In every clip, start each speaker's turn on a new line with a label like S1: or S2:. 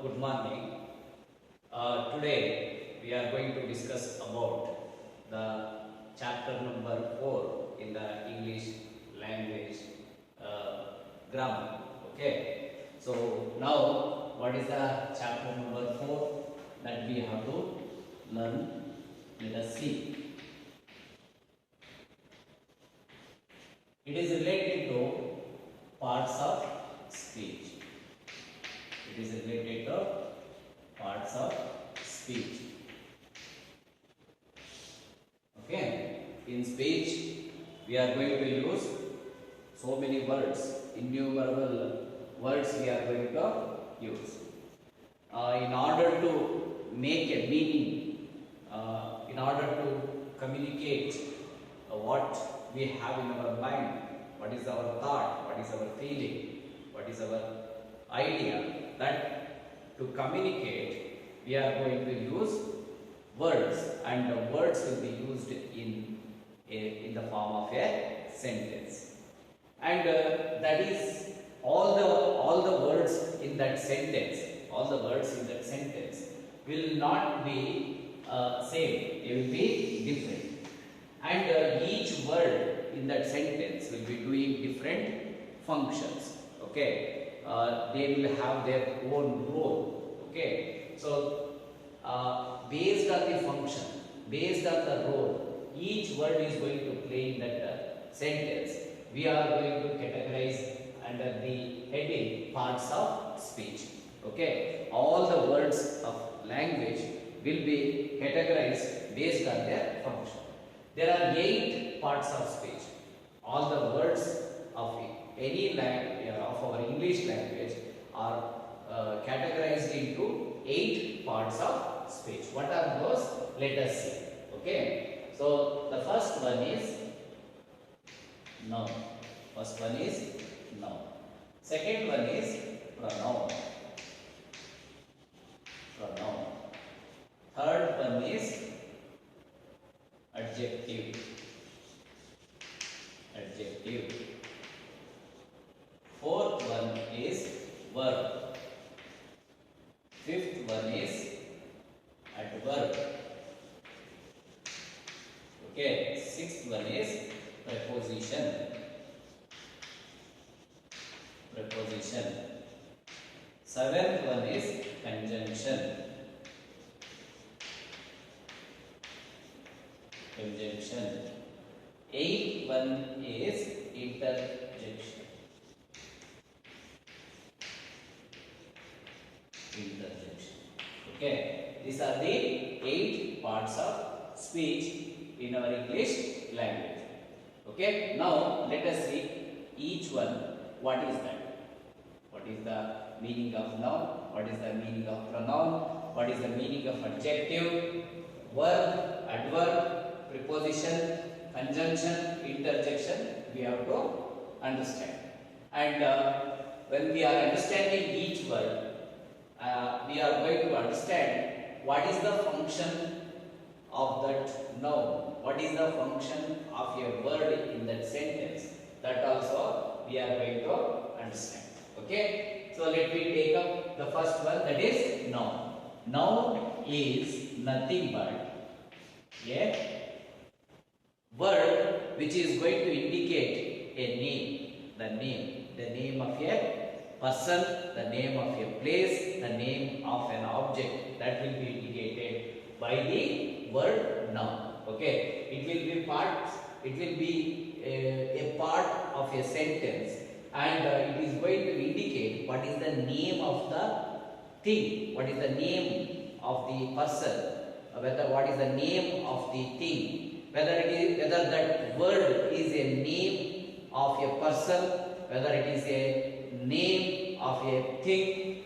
S1: good morning. Today we are going to discuss about the chapter number 4 in the English language grammar. Okay. So now what is the chapter number 4 that we have to learn? Let us see. It is related to parts of speech. It is related to parts of speech. Okay. In speech, we are going to use so many words, innumerable words we are going to use. In order to make a meaning, in order to communicate what we have in our mind, what is our thought, what is our feeling, what is our idea, that to communicate we are going to use words, and the words will be used in the form of a sentence, and that is all the words in that sentence, will not be same, they will be different, and each word in that sentence will be doing different functions. Okay. They will have their own role. Okay. So based on the function, based on the role each word is going to play in that sentence, we are going to categorize under the heading parts of speech. Okay. All the words of language will be categorized based on their function. There are 8 parts of speech. All the words of any language of our English language are categorized into 8 parts of speech. What are those? Let us see. Okay. So the first one is noun. First one is noun. Second one is pronoun. Pronoun. Third one is adjective. Adjective. Fourth one is verb. Fifth one is adverb. Okay. Sixth one is preposition. Preposition. Seventh one is conjunction. Conjunction. Eighth one is interjection. Interjection. Okay. These are the 8 parts of speech in our English language. Okay. Now let us see each one. What is that? What is the meaning of noun? What is the meaning of pronoun? What is the meaning of adjective, verb, adverb, preposition, conjunction, interjection? We have to understand. And when we are understanding each word, we are going to understand what is the function of that noun, what is the function of a word in that sentence. That also we are going to understand. Okay. So let me take up the first one, that is noun. Noun is nothing but a word which is going to indicate a name, the name of a person, the name of a place, the name of an object, that will be indicated by the word noun. Okay. It will be a part of a sentence, and it is going to indicate what is the name of the thing, what is the name of the person, what is the name of the thing, whether that word is a name of a person, whether it is a name of a thing,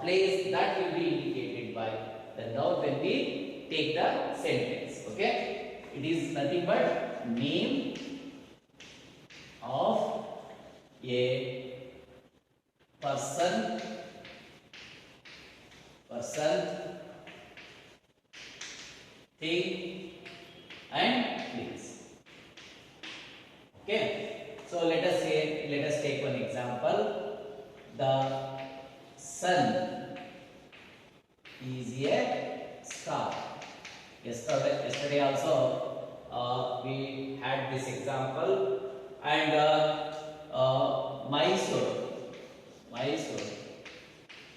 S1: place, that will be indicated by the noun when we take the sentence. Okay. It is nothing but name of a person, thing, and place. Okay. So let us take one example. The sun a star. Yesterday also we had this example, and Mysore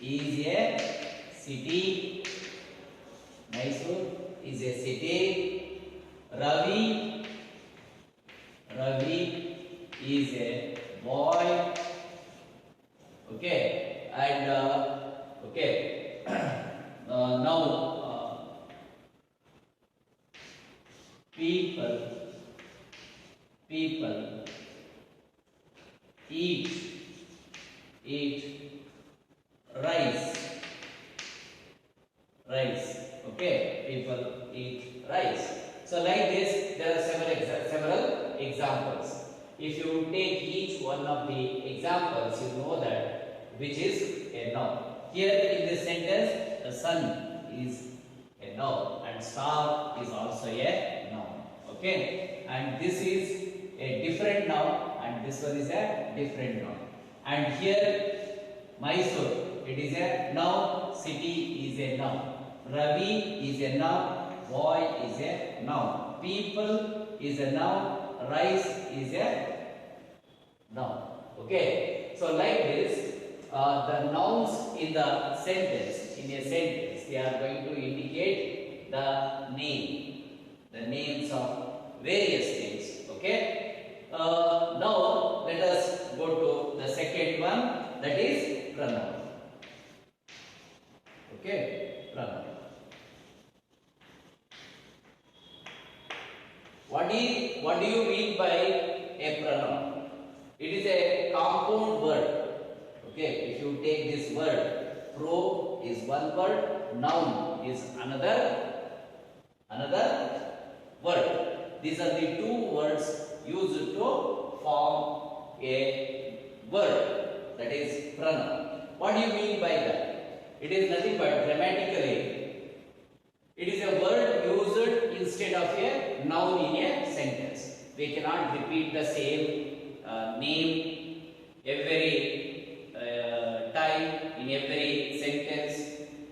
S1: is a city. Mysore is a city. Ravi is a boy. Okay, and okay. Now people eat rice. Okay, people eat rice. So like this, there are several examples. If you take each one of the examples, you know that which is a noun. Here in this sentence, the sun is a noun and star is also a noun. Okay, and this is a different noun and this one is a different noun. And here Mysore, it is a noun, city is a noun, Ravi is a noun, boy is a noun, people is a noun, rice is a noun. Okay, so like this, the nouns in the sentence, they are going to indicate the names of various things. Okay, now let us go to the second one, that is pronoun. Okay, pronoun. What do you mean by a pronoun? It is a compound word. Okay, if you take this word, pro is one word, noun is another word. These are the two words used to form a word, that is pronoun. What do you mean by that? It is nothing but grammatically, it is a word used instead of a noun in a sentence. We cannot repeat the same name every time in every sentence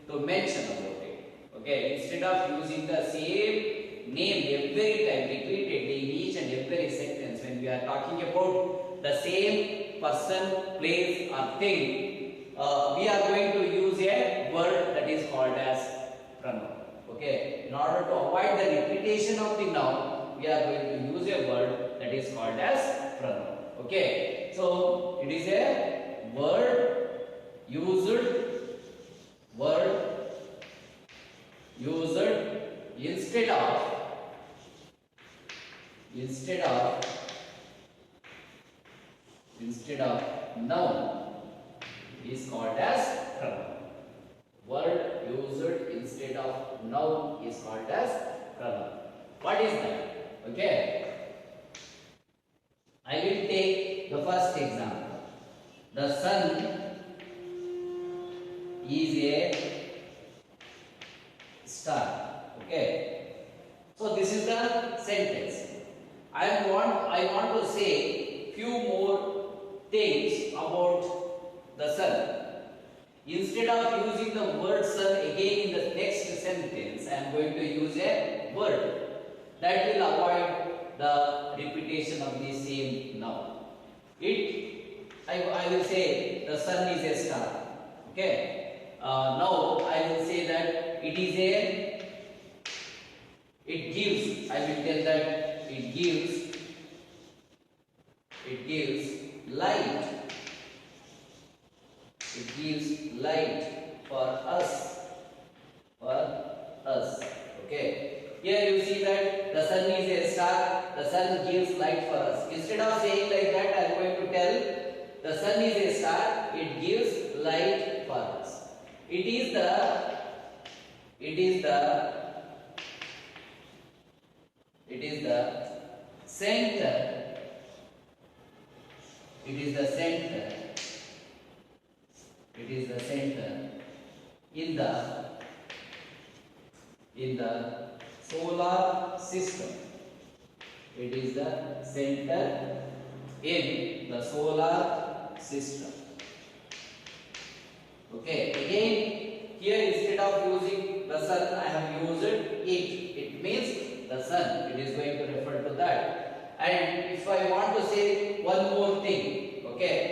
S1: to mention about it. Okay, instead of using the same name every time repeatedly in each and every sentence, when we are talking about the same person, place or thing, we are going to use a word that is called as pronoun. Okay, in order to avoid the repetition of the noun, we are going to use a word that is called as pronoun. Okay, so it is a word used instead of noun is called as pronoun. Word used instead of noun is called as pronoun. What is that? Okay, I will take the first example. The sun is a star. Okay, so this is the sentence. I want to say few more things about the sun. Instead of using the word sun again in the next sentence, I am going to use a word that will avoid the repetition of the same noun. I will say the sun is a star. Okay. Now I will say that it gives. I will tell that it gives light. It gives light for us. Okay. Here you see that the sun is a star. The sun gives light for us. Instead of saying like that, I am going to tell the sun is a star. It gives light for us. It is the center. It is the center in the solar system. It is the center in the solar system. Okay, again here instead of using the sun, I have used it. It means the sun. It is going to refer to that. And if I want to say one more thing, okay,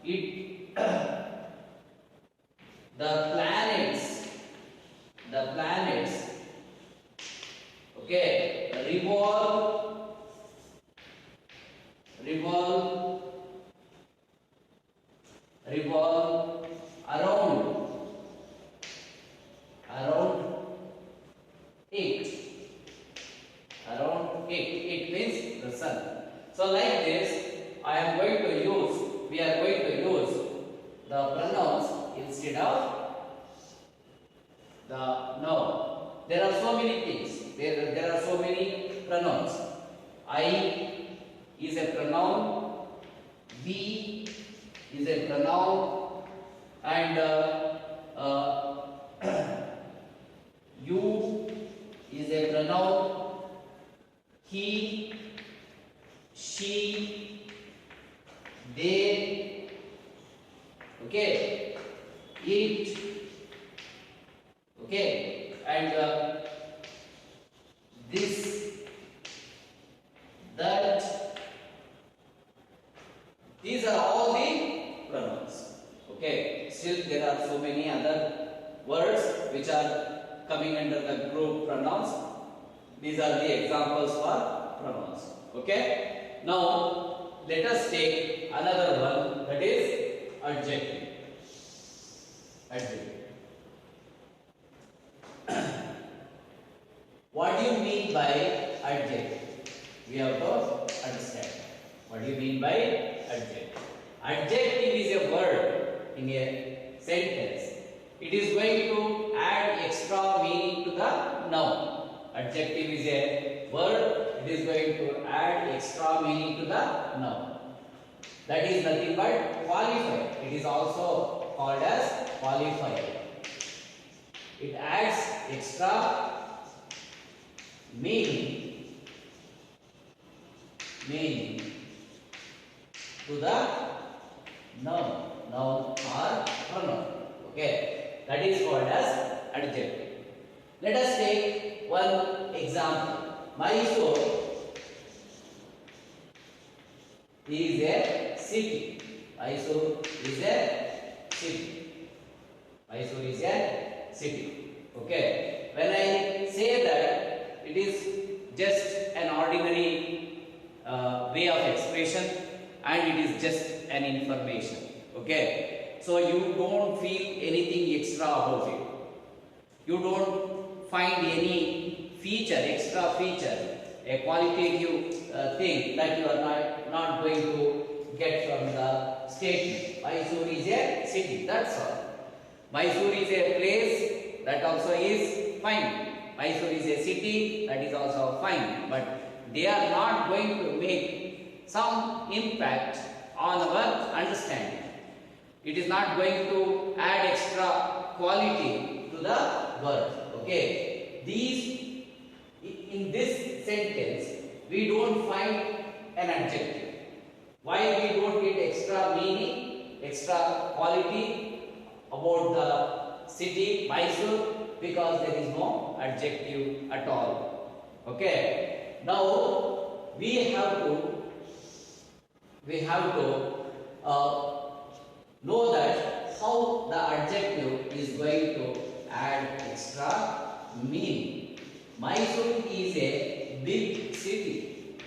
S1: it the planets, okay, revolve around it. It means the sun. So like this, we are going to use the pronouns instead of the noun. There are so many things. There are so many pronouns. I is a pronoun. We is a pronoun, and you is a pronoun. He, she, they, okay, it, okay, and this, that. These are all the pronouns. Okay. Still, there are so many other words which are coming under the group pronouns. These are the examples for pronouns. Okay. Now, let us take another one, that is adjective. Adjective. What do you mean by adjective? We have to understand. What do you mean by adjective? Adjective is a word in a sentence. It is going to add extra meaning to the noun. Adjective is a word. It is going to add extra meaning to the noun. That is nothing but qualifier. It is also called as qualifier. It adds extra meaning to the noun or pronoun. Okay, that is called as adjective. Let us take one example. Mysore is a city. Mysore is a city. Mysore is a city. Okay. When I say that, it is just an ordinary way of expression, and it is just an information. Okay. So you don't feel anything extra about it. You don't find any feature, extra feature, a qualitative thing that you are not going to get from the statement. Mysore is a city, that's all. Mysore is a place, that also is fine. Mysore is a city, that is also fine. But they are not going to make some impact on our understanding. It is not going to add extra quality to the word. Okay. In this sentence, we don't find an adjective. Why we don't get extra meaning, extra quality about the city Mysore? Because there is no adjective at all. Okay. Now we have to know that how the adjective is going to add extra meaning. Mysore is a big city.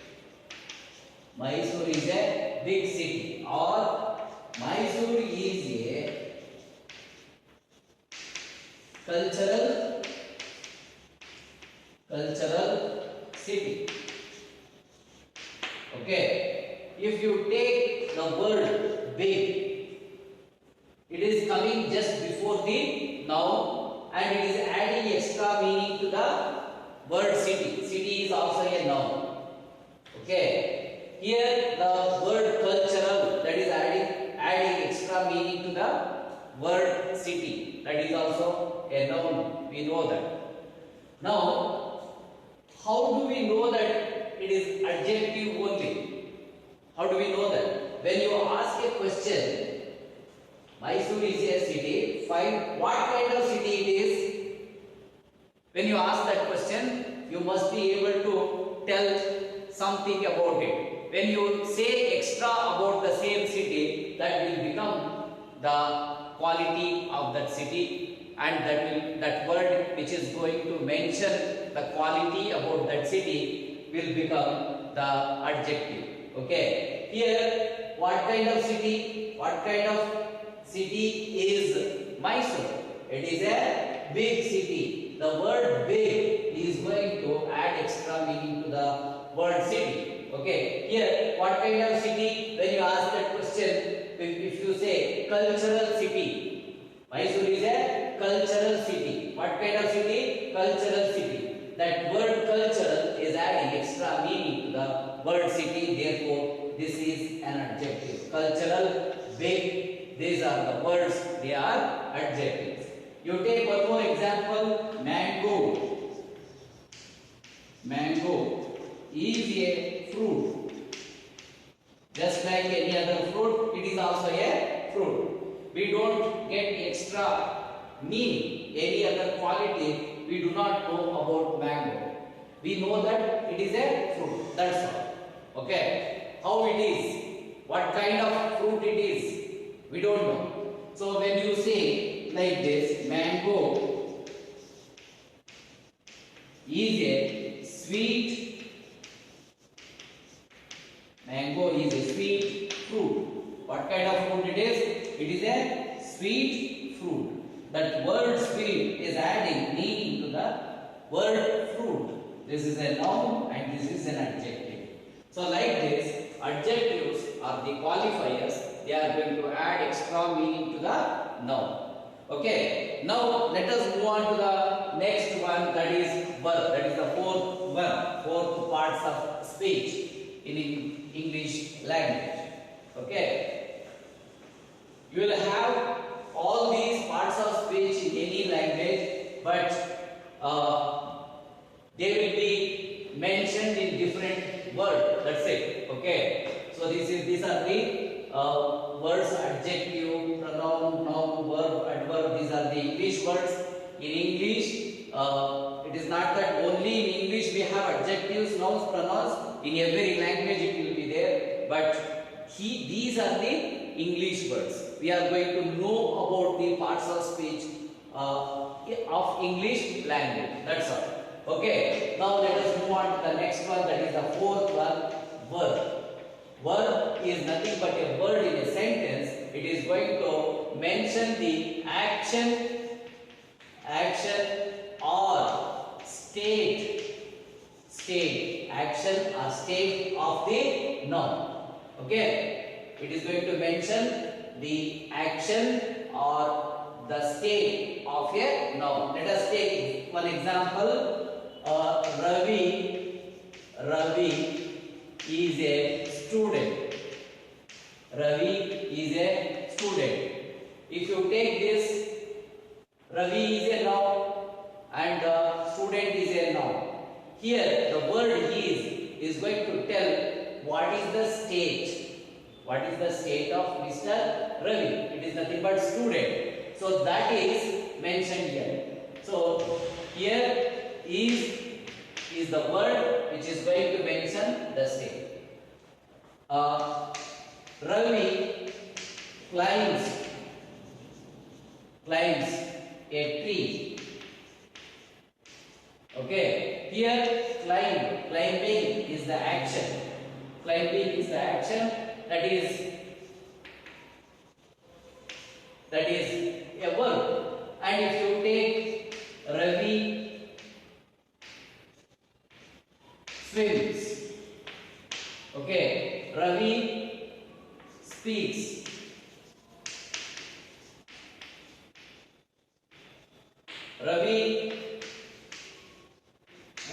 S1: Mysore is a big city, or Mysore is a cultural city. Okay. If you take the word big, it is coming just before the noun, and it is adding extra meaning to the word city. City is also a noun. Okay. Here the word cultural, that is adding extra meaning to the word city. That is also a noun. We know that. Now, how do we know that it is adjective only? How do we know that? When you ask a question, Mysore is a city. Find what kind of city it is. When you ask that question, you must be able to tell something about it. When you say extra about the same city, that will become the quality of that city, and that word which is going to mention the quality about that city will become the adjective. Okay. Here, what kind of city? What kind of city is Mysore? It is a big city. The word big is going to add extra meaning to the word city. Okay. Here, what kind of city? When you ask that question, if you say cultural city, Mysore is a cultural city. What kind of city? Cultural city. That word cultural is adding extra meaning to the word city. Therefore, this is an adjective. Cultural, big, these are the words, they are adjectives. You take one more example, mango. Mango is a fruit. Just like any other fruit, it is also a fruit. We don't get extra meaning, any other quality, we do not know about mango. We know that it is a fruit, that's all. Okay. How it is, what kind of fruit it is, we don't know. So when you say like this, mango is a sweet, mango is a sweet fruit. What kind of fruit it is? It is a sweet fruit. That word sweet is adding meaning to the word fruit. This is a noun and this is an adjective. So like this, adjectives are the qualifiers. They are going to add extra meaning to the noun. Okay. Now let us move on to the next one, that is verb. That is the fourth one, fourth parts of speech in English language. Okay. You will have all these parts of speech in any language, but they will be mentioned in different words. That's it. Okay. So these are the words: adjective, pronoun, noun, verb, adverb. These are the English words. In English, it is not that only in English we have adjectives, nouns, pronouns. In every language it will be there, but these are the English words. We are going to know about the parts of speech of English language. That's all. Okay. Now let us move on to the next one. That is the fourth one, verb. Verb is nothing but a word in a sentence. It is going to mention the action or action or state of the noun. Okay. It is going to mention the action or the state of a noun. Let us take one example. Ravi is a student. Ravi is a student. If you take this, Ravi is a noun and student is a noun. Here the word is going to tell what is the state. What is the state of Mr. Ravi? It is nothing but student. So that is mentioned here. So here is the word which is going to mention the state. Ravi climbs a tree. Okay. Here climbing is the action. Climbing is the action. That is a verb. And if you take Ravi swims. Okay. Ravi speaks. Ravi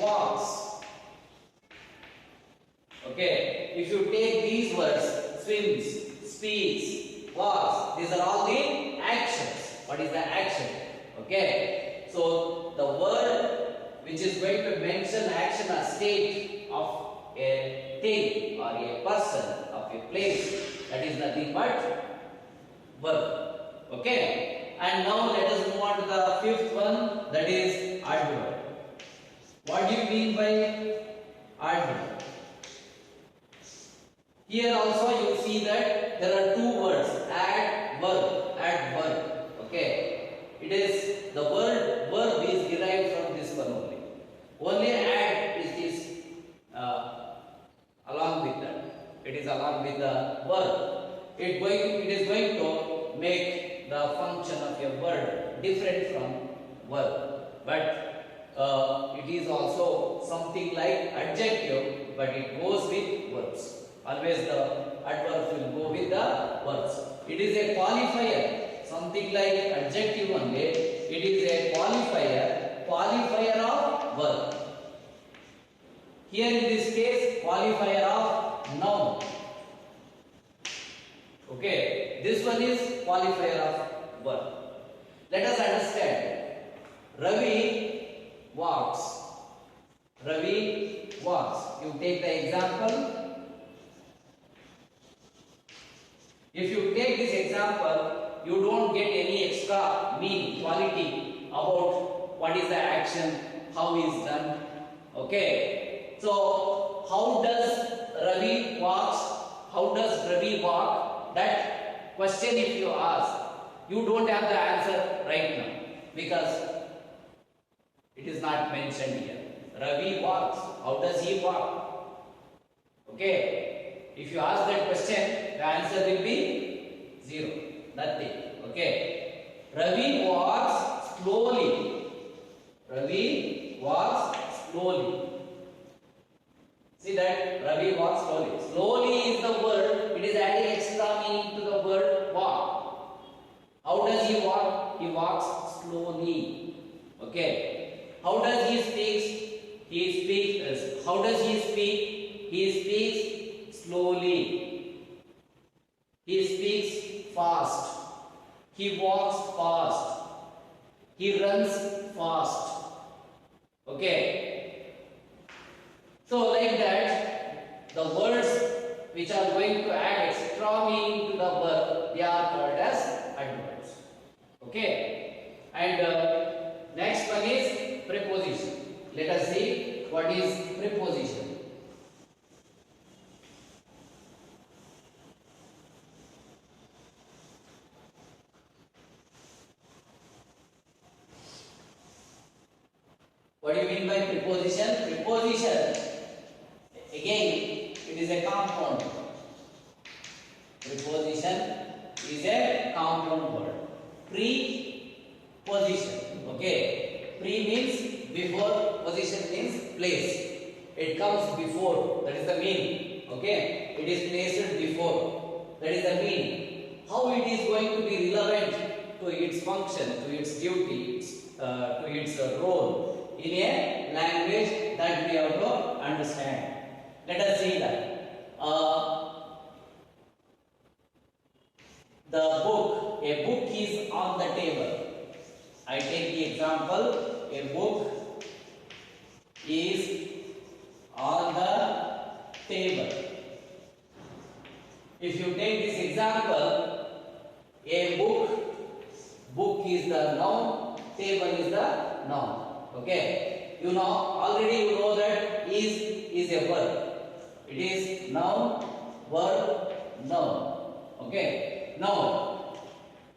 S1: walks. Okay. If you take these words, swims, speaks, walks, these are all the actions. What is the action? Okay. So the word which is going to mention action or state of a thing or a person, of a place, that is nothing but verb. Okay. And now let us move on to the fifth one, that is adverb. What do you mean by adverb? Here also you see that there are two words, adverb. Okay. It is the verb is derived from this one only. Only add is this along with that. It is along with the verb. It is going to make the function of a word different from verb. But it is also something like adjective, but it goes with verbs. Always the adverbs will go with the verbs. It is a qualifier, something like adjective only. It is a qualifier of verb. Here in this case, qualifier of noun. Okay, this one is qualifier of verb. Let us understand. Ravi walks. Ravi walks. You take the example. If you take this example, you don't get any extra meaning, quality about what is the action, how is done. Okay. So, how does Ravi walks? How does Ravi walk? That question if you ask, you don't have the answer right now because it is not mentioned here. Ravi walks. How does he walk? Okay. If you ask that question, the answer will be zero. Nothing. Okay. Ravi walks slowly. Ravi walks slowly. See that? Ravi walks slowly. Slowly is the word. It is adding extra meaning to the word walk. How does he walk? He walks slowly. Okay. How does he speak? He speaks. How does he speak? He speaks slowly. He speaks fast. He walks fast. He runs fast. Okay. So like that, the words which are going to add extra meaning to the verb, they are called as adverbs. Okay. And next one is preposition. Let us see what is preposition. What do you mean by preposition? Preposition, again, it is a compound word. Preposition is a compound word. Preposition, okay. Pre means before, position means place. It comes before, that is the meaning. Okay, it is placed before, that is the meaning. How it is going to be relevant to its function, to its duty, to its role in a language, that we have to understand. Let us see that. The book, a book is on the table. I take the example, a book is on the table. If you take this example, a book is the noun, table is the noun. Okay, you know, already you know that is a verb. It is noun, verb, noun. Okay, now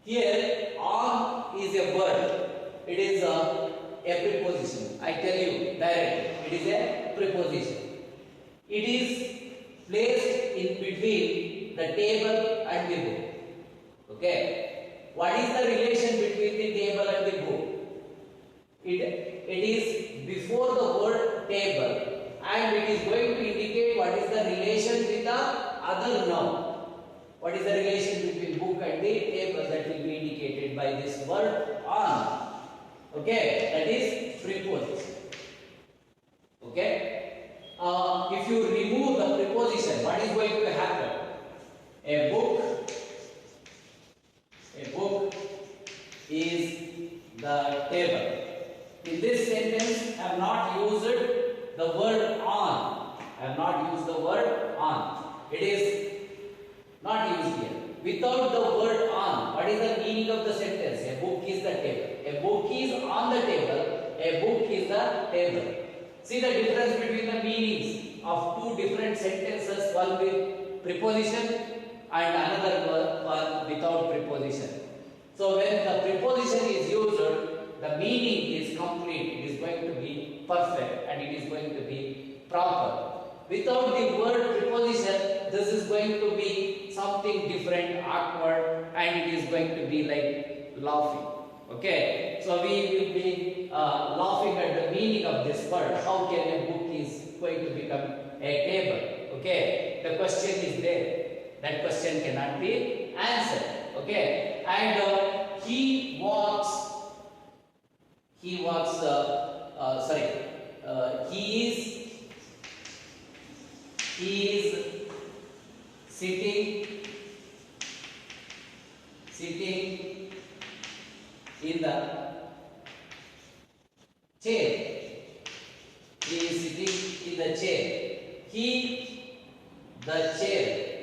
S1: here on is a verb. It is a preposition. I tell you directly, it is a preposition. It is placed in between the table and the book. Okay, what is the relation between the table and the book? It is before the word table, and it is going to indicate what is the relation with the other noun. What is the relation between book and the table? That will be indicated by this word on. Okay, that is preposition. Okay, if you remove the preposition, what is going to happen? A book is the table. In this sentence, I have not used the word on. I have not used the word on. It is not used here. without the word on. What is the meaning of the sentence? A book is the table. A book is on the table. A book is the table. See the difference between the meanings of two different sentences, one with preposition and another one without preposition. So when the preposition is used, the meaning is complete. It is going to be perfect and it is going to be proper. Without the word preposition, this is going to be something different, awkward, and it is going to be like laughing. Okay, so we will be laughing at the meaning of this word. How can a book is going to become a table? Okay, the question is there. That question cannot be answered. Okay, and he walks. He is sitting in the chair. He is sitting in the chair.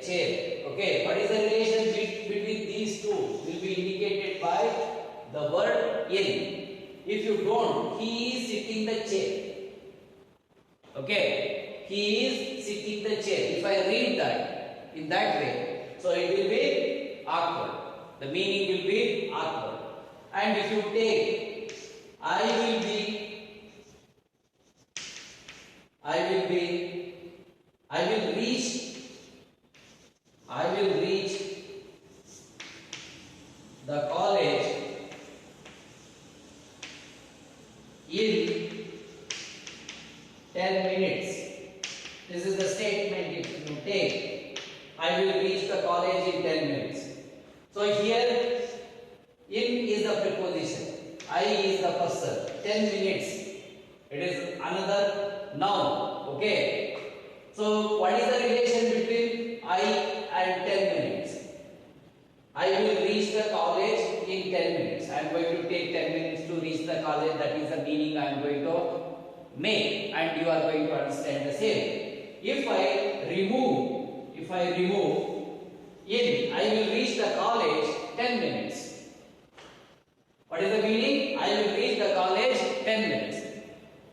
S1: Chair. Okay, what is the relation between these two? Will be indicated by the word in. If you don't, he is sitting the chair. Okay, he is sitting the chair. If I read that in that way, so it will be awkward. The meaning will be awkward. And if you take, I will reach the college in 10 minutes. This is the statement. If you take, I will reach the college in 10 minutes. So here, in is the preposition, I is the person, 10 minutes. It is another noun. Okay. So what is the relation between I and 10 minutes? I will reach the college in 10 minutes. I am going to take 10 minutes to reach the college. That is the meaning I am going to make, and you are going to understand the same. If I remove in, I will reach the college 10 minutes. What is the meaning? I will reach the college 10 minutes.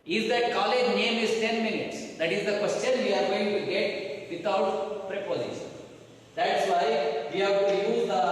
S1: Is that college name is 10 minutes? That is the question we are going to get without preposition. That's why we have to use the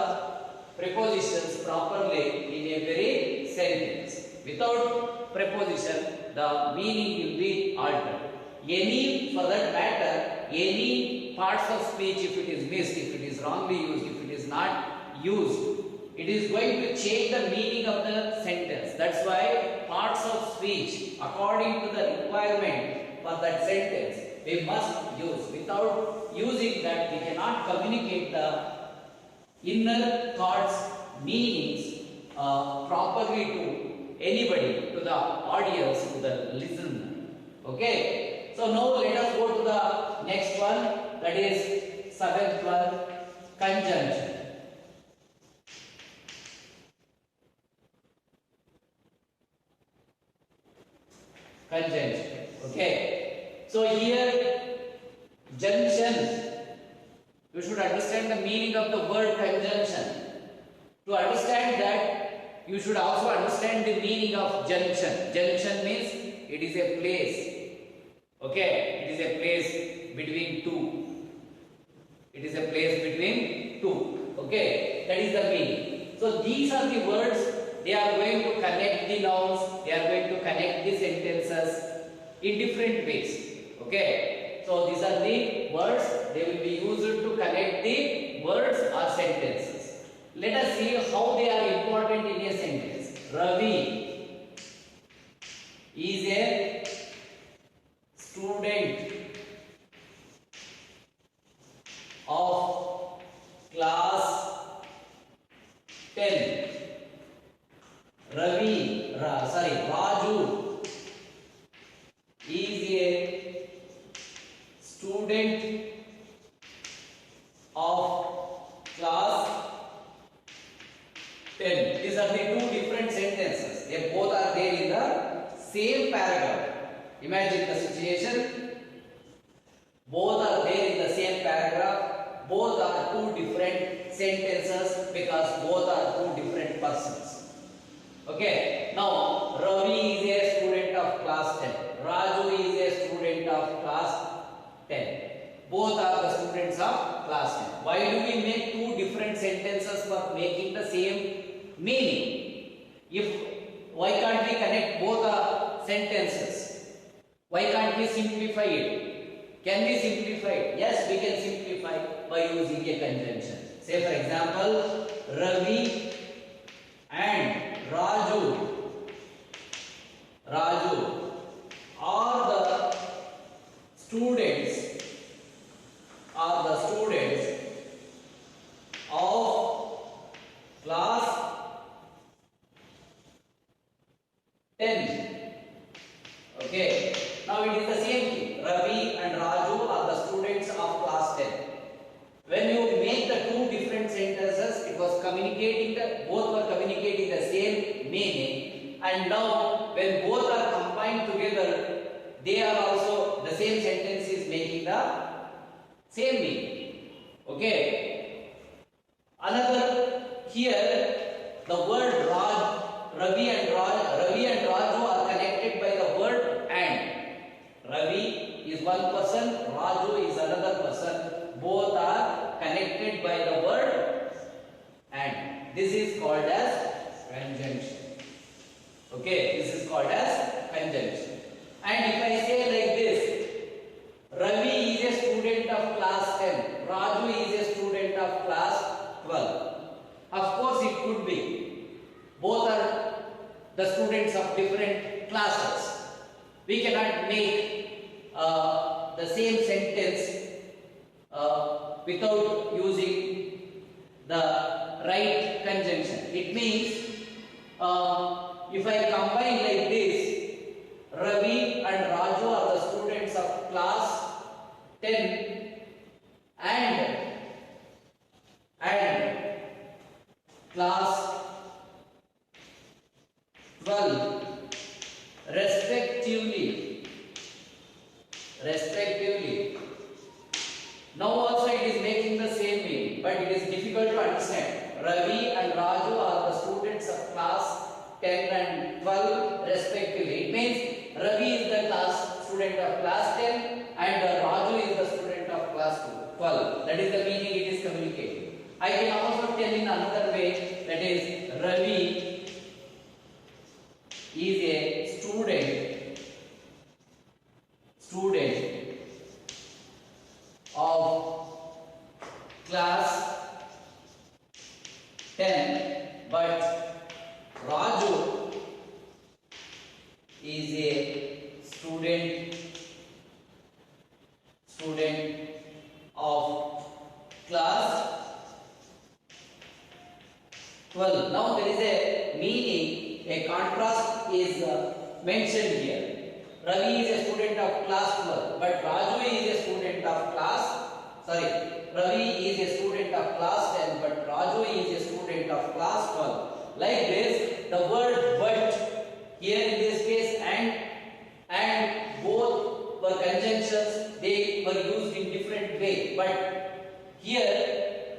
S1: prepositions properly in a very sentence. Without preposition, the meaning will be altered. Any, for that matter, any parts of speech, if it is missed, if it is wrongly used, if it is not used, it is going to change the meaning of the sentence. That's why parts of speech, according to the requirement for that sentence, we must use. Without using that, we cannot communicate the inner thoughts, meanings properly to anybody, to the audience, to the listener. Okay. So now let us go to the next one, that is seventh one, conjunction. Conjunction. Okay. So here, junction. You should understand the meaning of the word conjunction. To understand that, you should also understand the meaning of junction. Junction means it is a place. Okay, it is a place between two. It is a place between two. Okay, that is the meaning. So these are the words. They are going to connect the nouns. They are going to connect the sentences in different ways. Okay, so these are the words. They will be used to connect the words or sentences. Let us see how they are important in a sentence. Ravi is a student of class 10. Raju is a student of class 10. These are the two different sentences. They both are there in the same paragraph. Imagine the situation. Both are there in the same paragraph. both are two different sentences because both are two different persons. Okay, now Ravi is a student of class 10. Raju is a student of class 10. Both are the students of class 10. Why do we make two different sentences for making the same meaning? Why can't we connect both the sentences? Why can't we simplify it? Can we simplify it? Yes, we can simplify by using a conjunction. Say for example, Ravi and Raju are the students of class 10. Okay, now it is the same thing. Ravi and Raju are the students of class 10. When you make the two different sentences, it was both were communicating the same meaning, and now when both are combined together, they are also the same sentence is making the same meaning. Okay. Another here, the word Ravi and Raju are connected by the word and. Ravi is one person, Raju is another person. Both are connected by the word and. This is called as conjunction. Okay, this is called as conjunction. And if I say like this, Ravi is a student of class 10, Raju is a student of class 12. Of course, it could be. Both are the students of different classes. We cannot make the same sentence without using the right conjunction. It means if I combine like this, Ravi and Raju are the students of class 10 and class 12 respectively. Now also it is making the same meaning, but it is difficult to understand. Ravi and Raju are the students of class 10 and 12 respectively. It means Ravi is the student of class 10 and Raju is the student of class 12. That is the meaning it is communicating. I can also tell in another way, that is Ravi is a student of class 10, but Raju is a student of class 12. Now there is a meaning, a contrast is mentioned here. Ravi is a student of class 12, but Raju is a student of Ravi is a student of class 10, but Raju is a student of class 12. Like this, the word but here in this case and both were conjunctions, they were used in different way, but here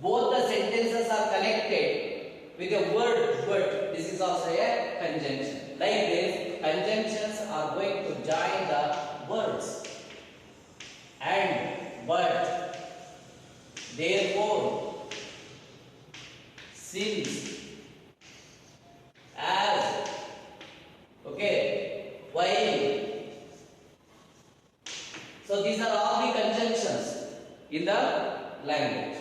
S1: both the sentences are connected with a word but. This is also a conjunction. Like this, conjunctions are going to join the words and but. Therefore, since, as, okay, while. So these are all the conjunctions in the language.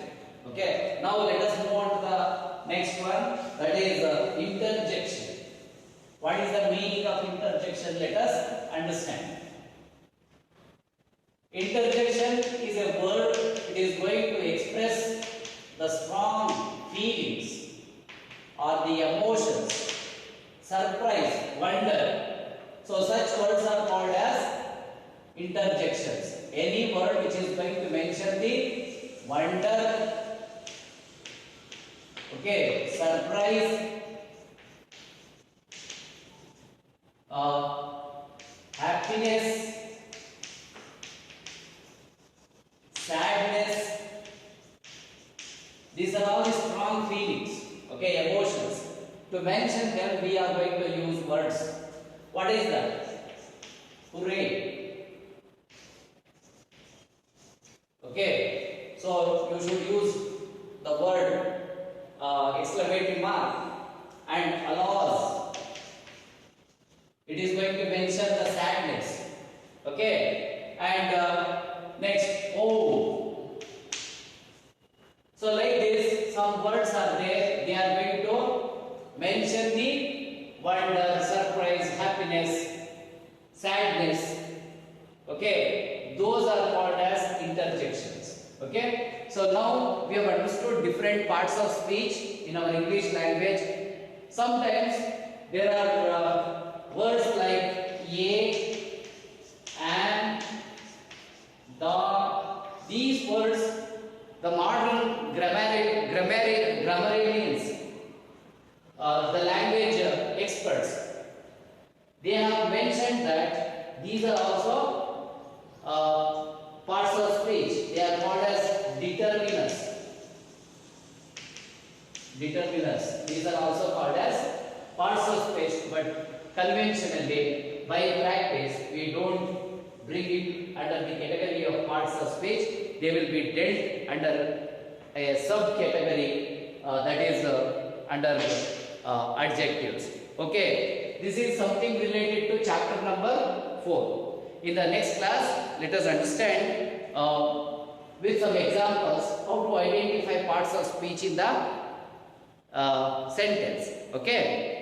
S1: Okay. Now let us move on to the next one, that is interjection. What is the meaning of interjection? Let us understand. Interjection is a word, it is going to express the strong feelings or the emotions, surprise, wonder. So such words are called as interjections. Any word which is going to mention the wonder, okay, surprise, happiness, sadness, mention them, we are going to use words. What is that? Hooray. Okay. So you should use the word exclamatory mark, and alas. It is going to mention the sadness. Okay. And next, oh. So like this, some words are there. They are going to mention the wonder, surprise, happiness, sadness. Okay, those are called as interjections. Okay, so now we have understood different parts of speech in our English language. Sometimes there are words like ye, and, the. These words, the modern grammarians, the language experts, they have mentioned that these are also parts of speech. They are called as determiners. Determiners. These are also called as parts of speech, but conventionally, by practice, we don't bring it under the category of parts of speech. They will be dealt under a subcategory that is under adjectives. Okay, this is something related to chapter number 4. In the next class, let us understand with some examples how to identify parts of speech in the sentence. Okay.